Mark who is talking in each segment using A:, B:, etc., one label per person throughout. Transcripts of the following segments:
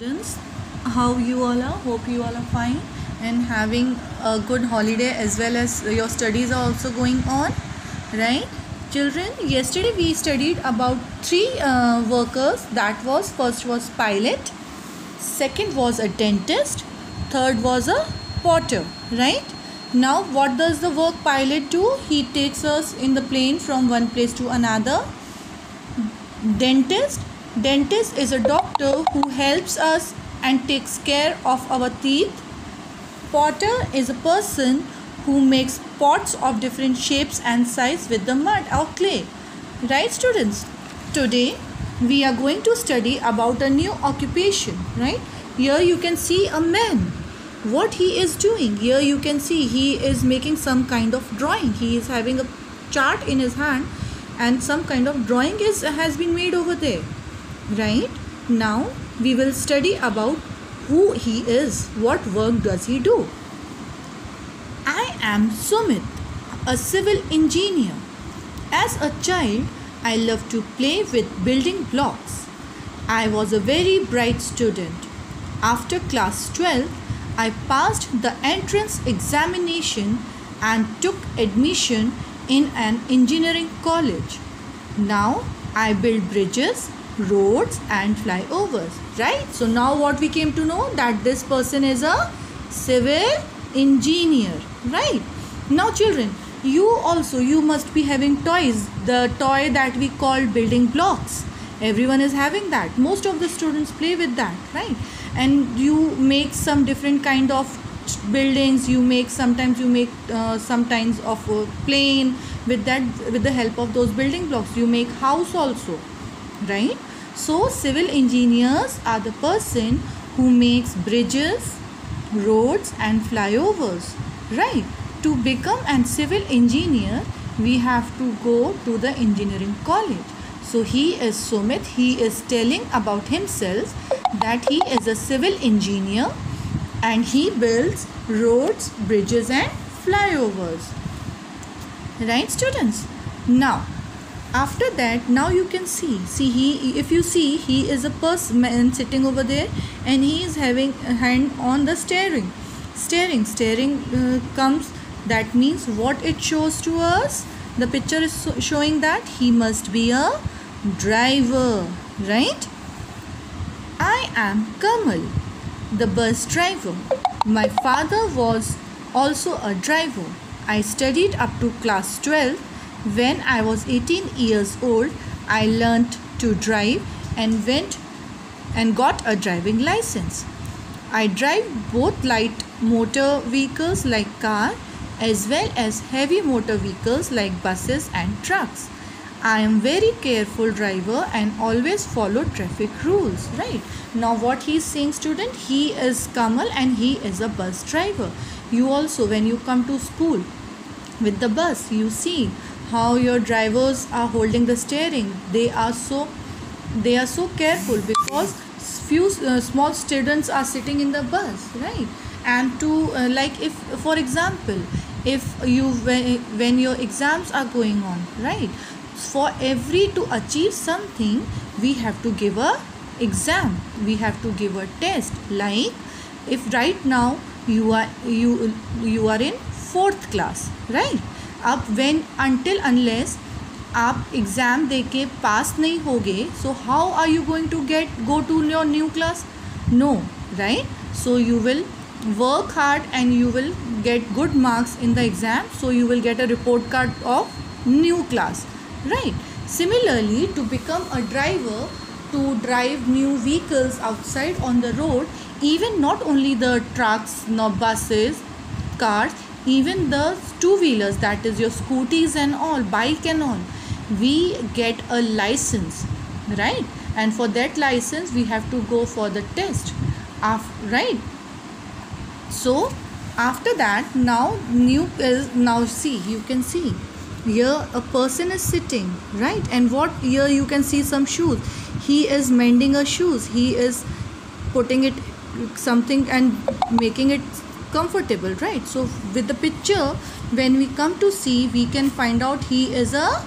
A: Students, how you all are? Hope you all are fine and having a good holiday as well as your studies are also going on, right? Children, yesterday we studied about three workers. That was first was pilot, second was a dentist, third was a potter, right? Now, what does the work pilot do? He takes us in the plane from one place to another. Dentist is a doctor who helps us and takes care of our teeth. Potter is a person who makes pots of different shapes and size with the mud or clay. Right, students? Today we are going to study about a new occupation, right? Here you can see a man. What he is doing? Here you can see he is making some kind of drawing. He is having a chart in his hand and some kind of drawing has been made over there, right? Now we will study about who he is, what work does he do. I am Sumit, a civil engineer. As a child, I loved to play with building blocks. I was a very bright student. After class 12, I passed the entrance examination and took admission in an engineering college. Now I build bridges, roads and flyovers, right? So now what we came to know, that this person is a civil engineer, right? Now children, you must be having toys, the toy that we call building blocks. Everyone is having that. Most of the students play with that, right? And you make some different kind of buildings. Sometimes you make some kinds of plane with the help of those building blocks. You make house also, right? So civil engineers are the person who makes bridges, roads and flyovers, right? To become an civil engineer, we have to go to the engineering college. So he is Sumit. He is telling about himself that he is a civil engineer and he builds roads, bridges and flyovers, right students? Now after that, now you can see if you see, he is a person sitting over there and he is having a hand on the steering comes, that means what it shows to us, the picture is showing that he must be a driver, right? I am Kamal, the bus driver. My father was also a driver. I studied up to class 12. When I was 18 years old, I learnt to drive and went and got a driving license. I drive both light motor vehicles like car as well as heavy motor vehicles like buses and trucks. I am very careful driver and always follow traffic rules, right? Now what he is saying, student, he is Kamal and he is a bus driver. You also, when you come to school with the bus, you see how your drivers are holding the steering. They are so careful because few small students are sitting in the bus, right? And to like, if for example, if you when your exams are going on, right, for every to achieve something, we have to give a exam, we have to give a test. Like if right now you are in 4th class, right? अब when until unless आप exam दे के पास नहीं होगे, so how are you going to go to your new class? No, right? So you will work hard and you will get good marks in the exam, so you will get a report card of new class, right? Similarly, to become a driver, to drive new vehicles outside on the road, even not only the trucks, no buses, cars, even the two-wheelers, that is your scooties and all, bike and all, we get a license, right? And for that license we have to go for the test, right? So after that, now see, you can see here a person is sitting, right? And what here you can see some shoes. He is mending a shoes. He is putting it something and making it comfortable, right? So with the picture, when we come to see, we can find out he is a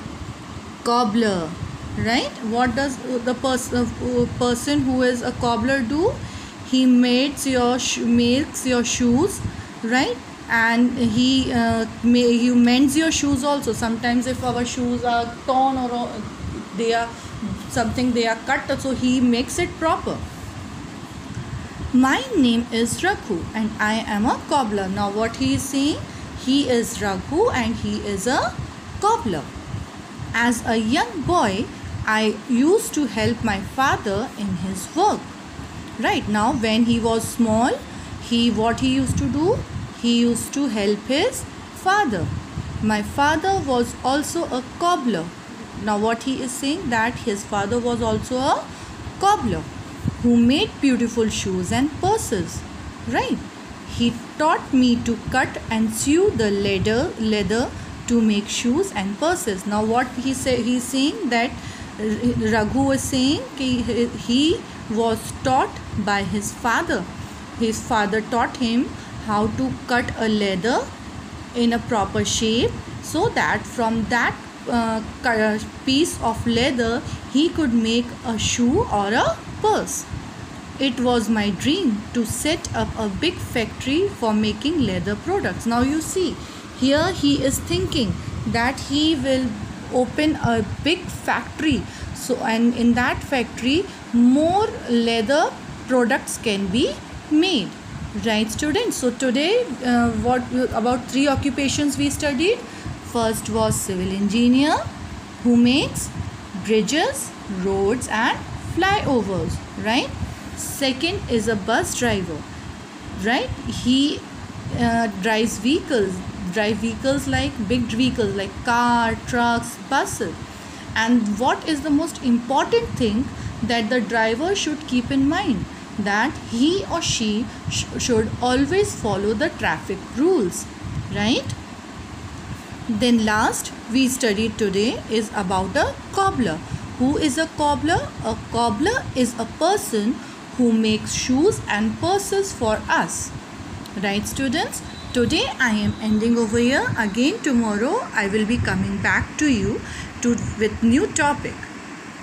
A: cobbler, right? What does the person who is a cobbler do? he makes your shoes, right? And he mends your shoes also. Sometimes if our shoes are torn or they are they are cut, so he makes it proper. My name is Raghu and I am a cobbler. Now what he is saying? He is Raghu and he is a cobbler. As a young boy, I used to help my father in his work. Right now, when he was small, what he used to do? He used to help his father. My father was also a cobbler. Now what he is saying? That his father was also a cobbler who made beautiful shoes and purses. Right? He taught me to cut and sew the leather to make shoes and purses. Now what he's saying that Raghu is saying he was taught by his father. His father taught him how to cut a leather in a proper shape, so that from that piece of leather he could make a shoe or a purse. It was my dream to set up a big factory for making leather products. Now you see, here he is thinking that he will open a big factory. So, and in that factory, more leather products can be made. Right, students? So today, what about 3 occupations we studied? First was civil engineer, who makes bridges, roads and flyovers. Right? Second is a bus driver. Right? He drives vehicles like big vehicles like car, trucks, buses. And what is the most important thing that the driver should keep in mind? That he or she should always follow the traffic rules. Right? Then last we studied today is about a cobbler. Who is a cobbler? A cobbler is a person who makes shoes and purses for us. Right, students? Today I am ending over here. Again tomorrow I will be coming back to you with new topic.